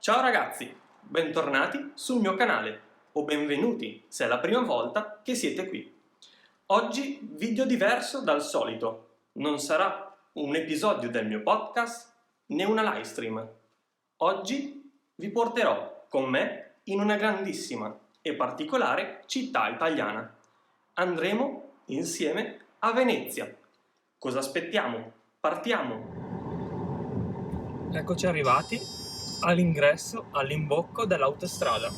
Ciao ragazzi, bentornati sul mio canale o benvenuti se è la prima volta che siete qui. Oggi video diverso dal solito, non sarà un episodio del mio podcast né una live stream. Oggi vi porterò con me in una grandissima e particolare città italiana. Andremo insieme a Venezia. Cosa aspettiamo? Partiamo! Eccoci arrivati all'ingresso, all'imbocco dell'autostrada.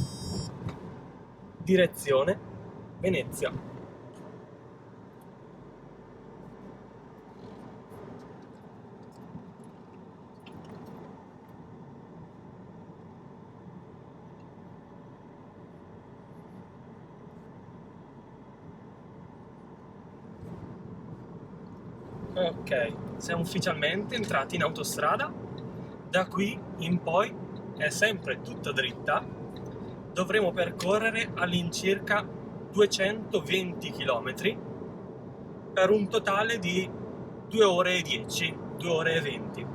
Direzione Venezia. Ok, siamo ufficialmente entrati in autostrada. Da qui in poi è sempre tutta dritta. Dovremo percorrere all'incirca 220 km per un totale di 2 ore e 10, 2 ore e 20.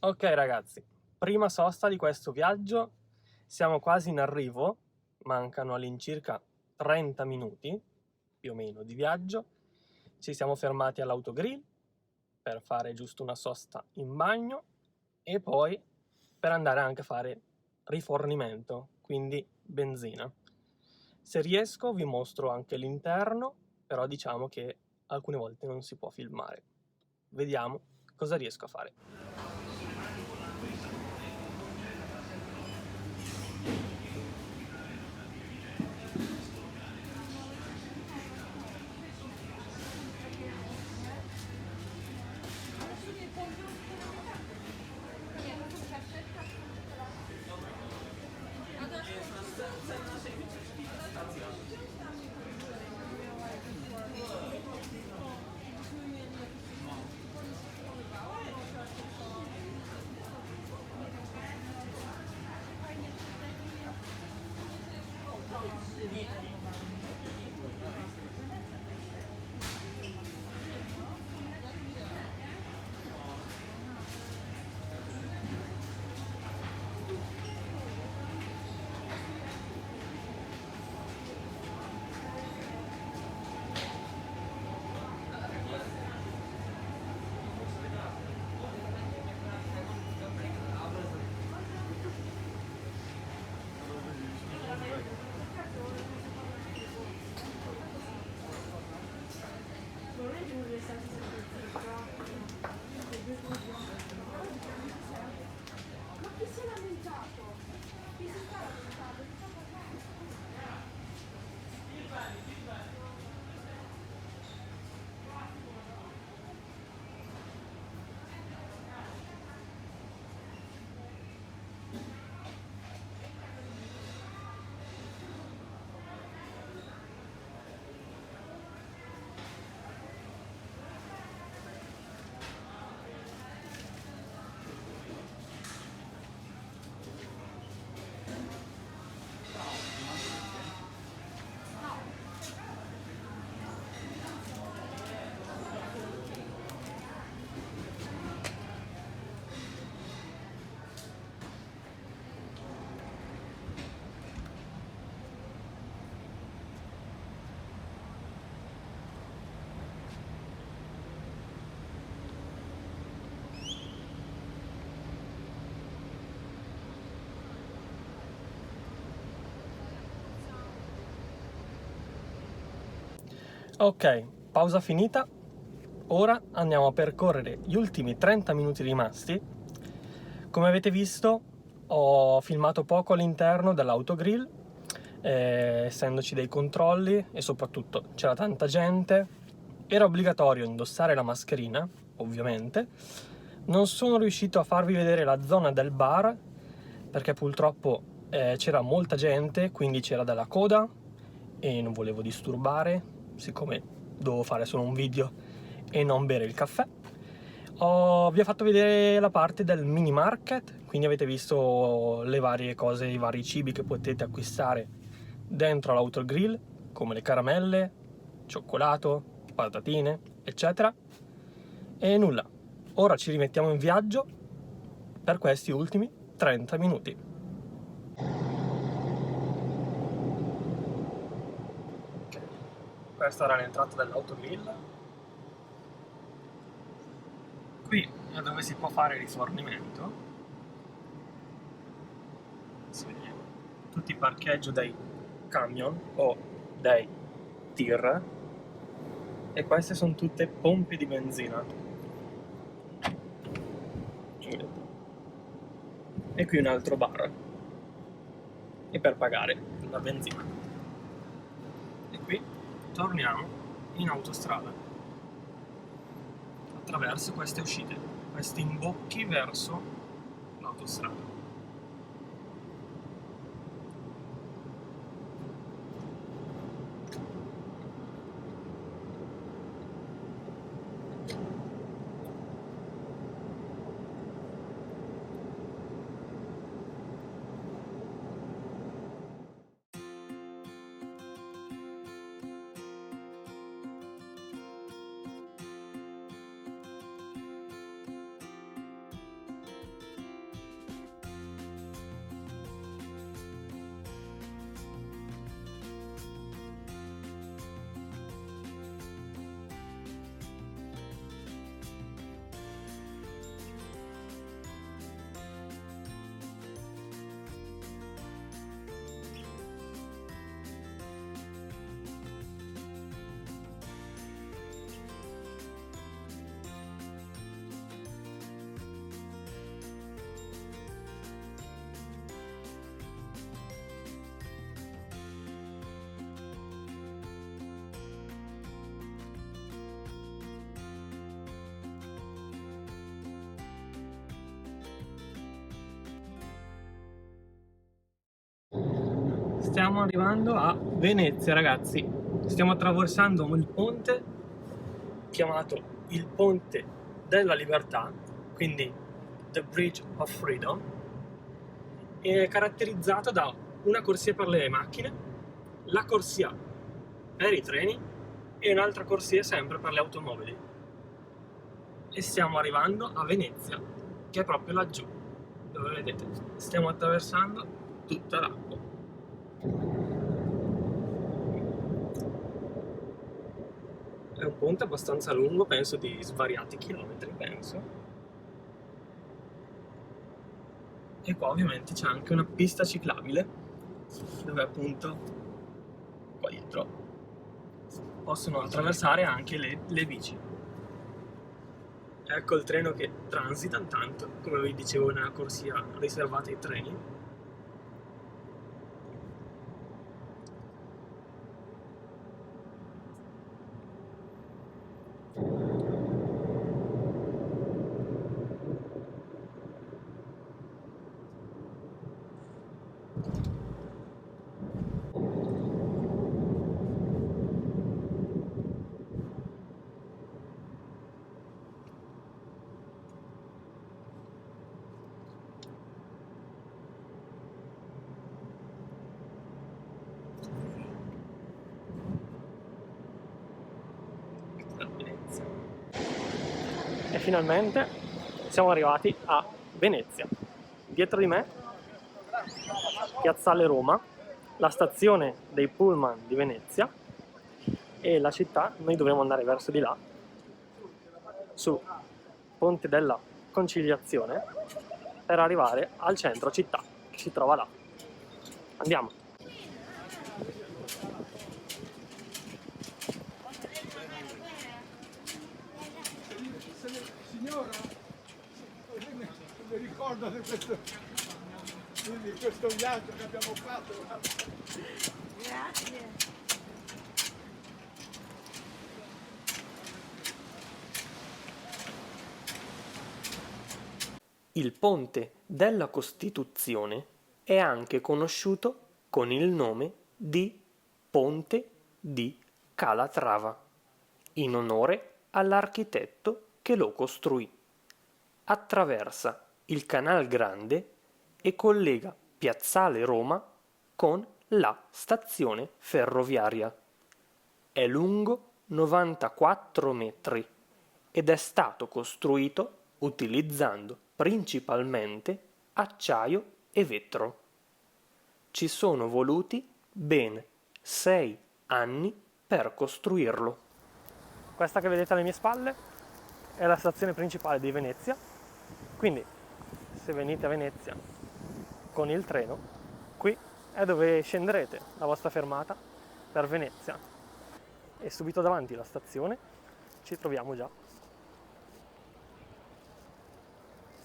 Ok ragazzi, prima sosta di questo viaggio, siamo quasi in arrivo, mancano all'incirca 30 minuti più o meno di viaggio. Ci siamo fermati all'autogrill per fare giusto una sosta in bagno e poi per andare anche a fare rifornimento, quindi benzina. Se riesco vi mostro anche l'interno, però diciamo che alcune volte non si può filmare. Vediamo cosa riesco a fare. Ok, pausa finita. Ora andiamo a percorrere gli ultimi 30 minuti rimasti. Come avete visto, ho filmato poco all'interno dell'autogrill, essendoci dei controlli e soprattutto c'era tanta gente. Era obbligatorio indossare la mascherina, ovviamente. Non sono riuscito a farvi vedere la zona del bar perché purtroppo c'era molta gente, quindi c'era della coda e non volevo disturbare, siccome dovevo fare solo un video e non bere il caffè. Vi ho fatto vedere la parte del mini market, quindi avete visto le varie cose, i vari cibi che potete acquistare dentro l'autogrill, come le caramelle, cioccolato, patatine, eccetera. E nulla, ora ci rimettiamo in viaggio per questi ultimi 30 minuti. Questa era l'entrata dell'autogrill. Qui è dove si può fare rifornimento. Si vede tutti i parcheggi dei camion o dei tir, e queste sono tutte pompe di benzina. E qui un altro bar, e per pagare la benzina. E qui torniamo in autostrada attraverso queste uscite, questi imbocchi verso l'autostrada. Stiamo arrivando a Venezia, ragazzi. Stiamo attraversando il ponte chiamato il Ponte della Libertà, quindi The Bridge of Freedom, e è caratterizzato da una corsia per le macchine, la corsia per i treni e un'altra corsia sempre per le automobili. E stiamo arrivando a Venezia, che è proprio laggiù, dove vedete stiamo attraversando tutta l'acqua. È un ponte abbastanza lungo, penso di svariati chilometri, penso. E qua ovviamente c'è anche una pista ciclabile, dove appunto qua dietro possono attraversare anche le bici. Ecco il treno che transita intanto, come vi dicevo, nella corsia riservata ai treni. E finalmente siamo arrivati a Venezia. Dietro di me, Piazzale Roma, la stazione dei pullman di Venezia, e la città. Noi dovremo andare verso di là, su Ponte della Conciliazione, per arrivare al centro città, che si trova là. Andiamo! signora, così mi ricordo di questo viaggio che abbiamo fatto. Grazie. Il Ponte della Costituzione è anche conosciuto con il nome di Ponte di Calatrava, in onore all'architetto che lo costruì. Attraversa il Canal Grande e collega Piazzale Roma con la stazione ferroviaria. È lungo 94 metri ed è stato costruito utilizzando principalmente acciaio e vetro. Ci sono voluti ben 6 anni per costruirlo. Questa che vedete alle mie spalle è la stazione principale di Venezia, quindi se venite a Venezia con il treno, qui è dove scenderete la vostra fermata per Venezia e subito davanti alla stazione ci troviamo già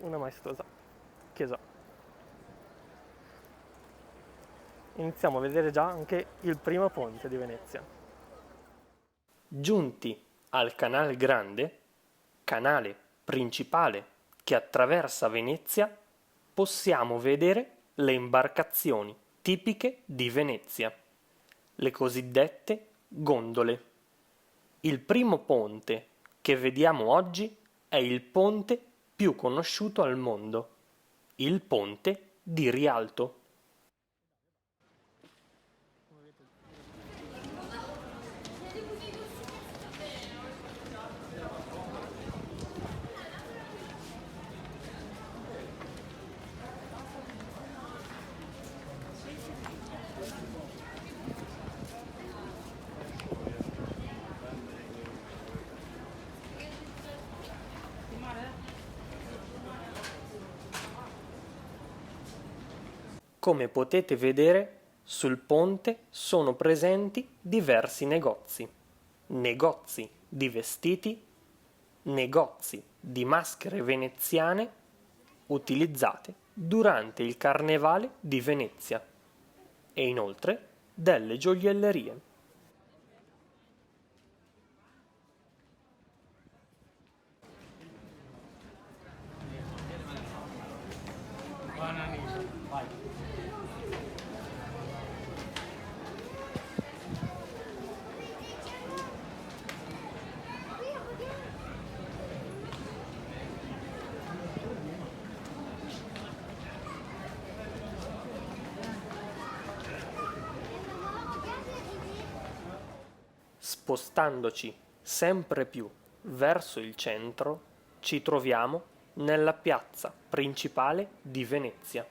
una maestosa chiesa. Iniziamo a vedere già anche il primo ponte di Venezia. Giunti al Canal Grande, canale principale che attraversa Venezia, possiamo vedere le imbarcazioni tipiche di Venezia, le cosiddette gondole. Il primo ponte che vediamo oggi è il ponte più conosciuto al mondo, il ponte di Rialto. Come potete vedere, sul ponte sono presenti diversi negozi di vestiti, negozi di maschere veneziane utilizzate durante il Carnevale di Venezia e inoltre delle gioiellerie. Spostandoci sempre più verso il centro, ci troviamo nella piazza principale di Venezia,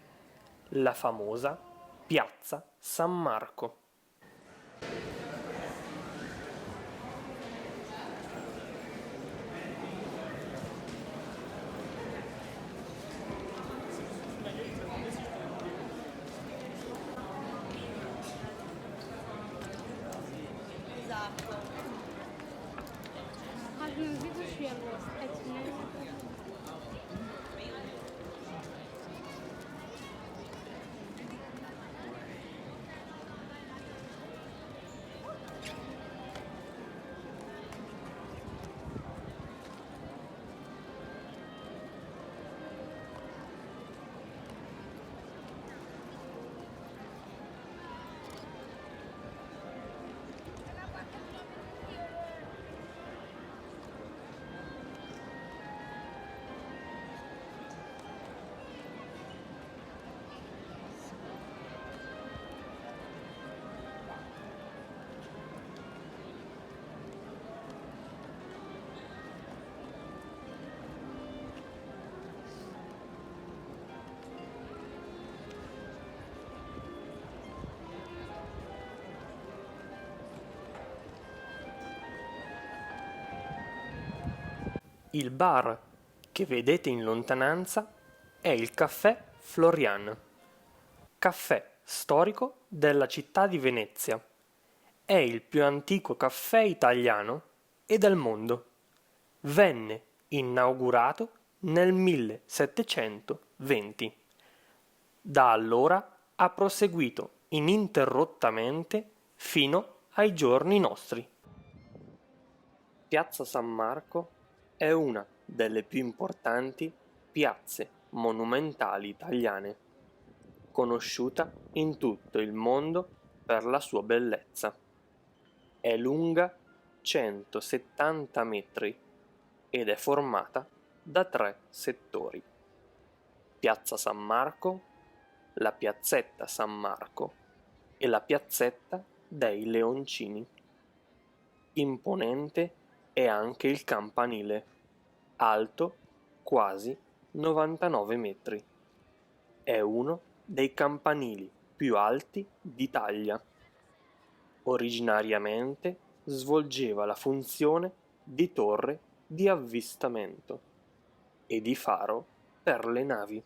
la famosa Piazza San Marco. Il bar che vedete in lontananza è il Caffè Florian, caffè storico della città di Venezia. È il più antico caffè italiano e del mondo. Venne inaugurato nel 1720. Da allora ha proseguito ininterrottamente fino ai giorni nostri. Piazza San Marco è una delle più importanti piazze monumentali italiane, conosciuta in tutto il mondo per la sua bellezza. È lunga 170 metri ed è formata da 3 settori: Piazza San Marco, la Piazzetta San Marco e la Piazzetta dei Leoncini. Imponente è anche il campanile, alto quasi 99 metri. È uno dei campanili più alti d'Italia. Originariamente svolgeva la funzione di torre di avvistamento e di faro per le navi.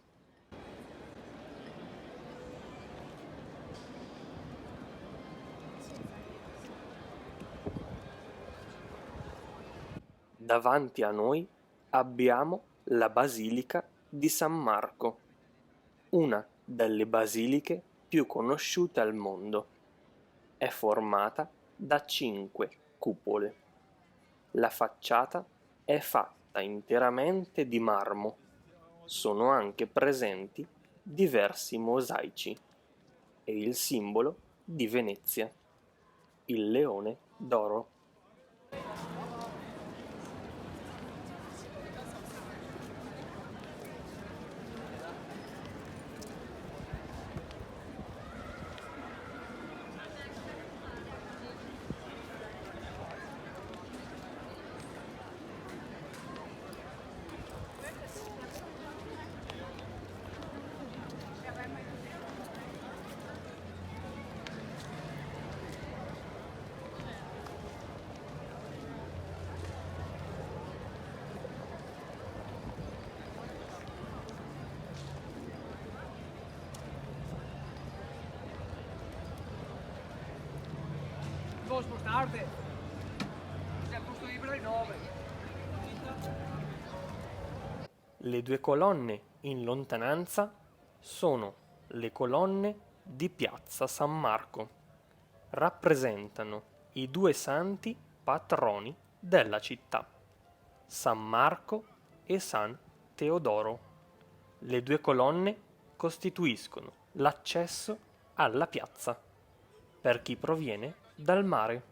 Davanti a noi abbiamo la Basilica di San Marco, una delle basiliche più conosciute al mondo. È formata da 5 cupole. La facciata è fatta interamente di marmo. Sono anche presenti diversi mosaici e il simbolo di Venezia, il leone d'oro. Devo spostarti. Sei al posto libero ai 9. Le 2 colonne in lontananza sono le colonne di Piazza San Marco. Rappresentano i 2 santi patroni della città, San Marco e San Teodoro. Le 2 colonne costituiscono l'accesso alla piazza per chi proviene dal mare.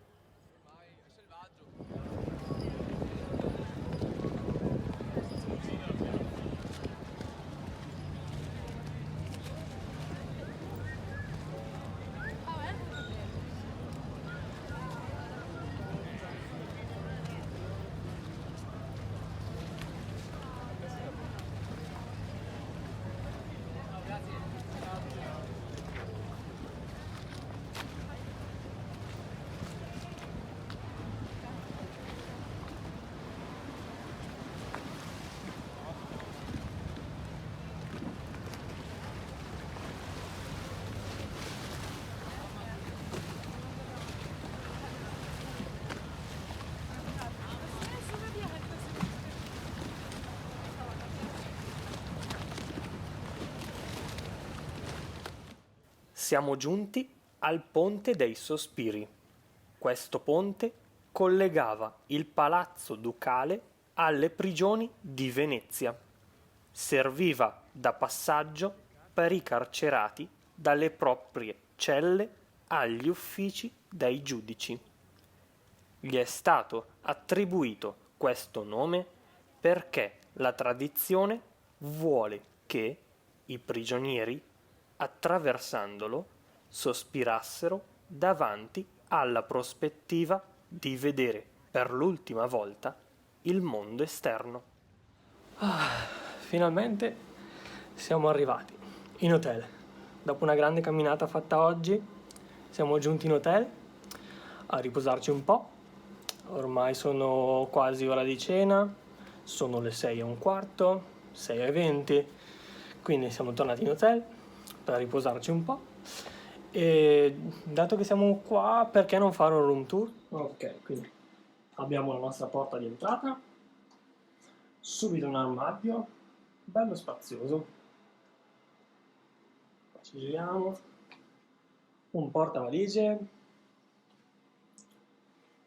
Siamo giunti al Ponte dei Sospiri. Questo ponte collegava il Palazzo Ducale alle prigioni di Venezia. Serviva da passaggio per i carcerati dalle proprie celle agli uffici dei giudici. Gli è stato attribuito questo nome perché la tradizione vuole che i prigionieri, attraversandolo, sospirassero davanti alla prospettiva di vedere per l'ultima volta il mondo esterno. Finalmente siamo arrivati in hotel. Dopo una grande camminata fatta oggi, siamo giunti in hotel a riposarci un po'. Ormai sono quasi ora di cena, sono le 6:15, 6:20, quindi siamo tornati in hotel per riposarci un po'. E dato che siamo qua, perché non fare un room tour? Ok, quindi abbiamo la nostra porta di entrata, Subito un armadio, bello spazioso. Qua ci giriamo, un portavaligie,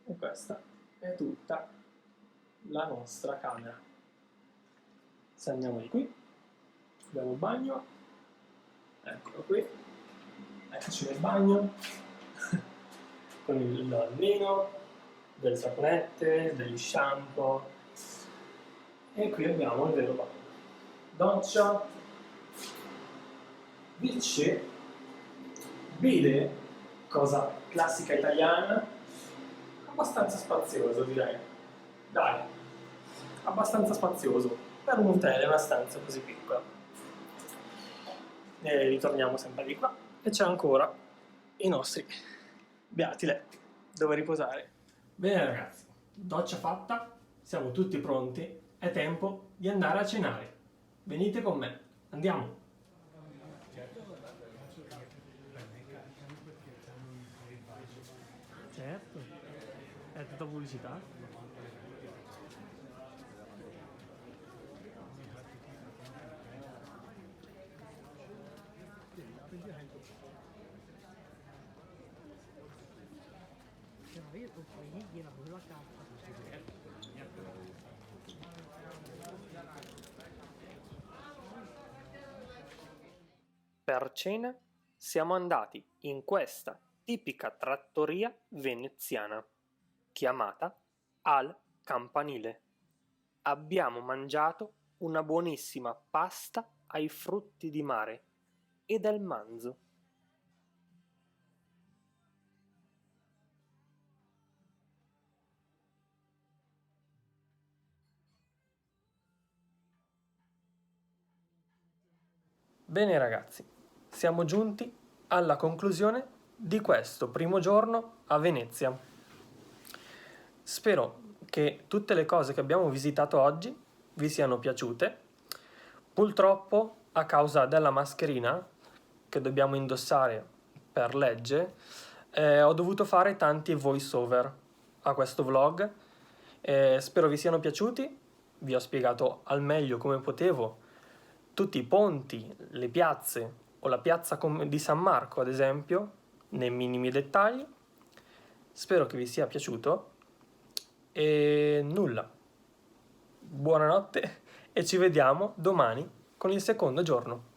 e questa è tutta la nostra camera. Se andiamo di qui, abbiamo il bagno, eccolo qui, eccoci nel bagno, con il lavandino, delle saponette, degli shampoo, e qui abbiamo il vero bagno. Doccia, WC, bidet, cosa classica italiana, abbastanza spazioso direi. Dai, abbastanza spazioso per un hotel è una stanza così piccola. E ritorniamo sempre di qua e c'è ancora i nostri beati letti dove riposare. Bene ragazzi, doccia fatta, siamo tutti pronti, è tempo di andare a cenare. Venite con me, andiamo! Certo, è tutta pubblicità. Per cena siamo andati in questa tipica trattoria veneziana chiamata Al Campanile. Abbiamo mangiato una buonissima pasta ai frutti di mare e del manzo. Bene ragazzi, siamo giunti alla conclusione di questo primo giorno a Venezia. Spero che tutte le cose che abbiamo visitato oggi vi siano piaciute. Purtroppo, a causa della mascherina che dobbiamo indossare per legge, ho dovuto fare tanti voice over a questo vlog. Spero vi siano piaciuti, vi ho spiegato al meglio come potevo tutti i ponti, le piazze o la piazza di San Marco ad esempio, nei minimi dettagli. Spero che vi sia piaciuto e nulla. Buonanotte e ci vediamo domani con il secondo giorno.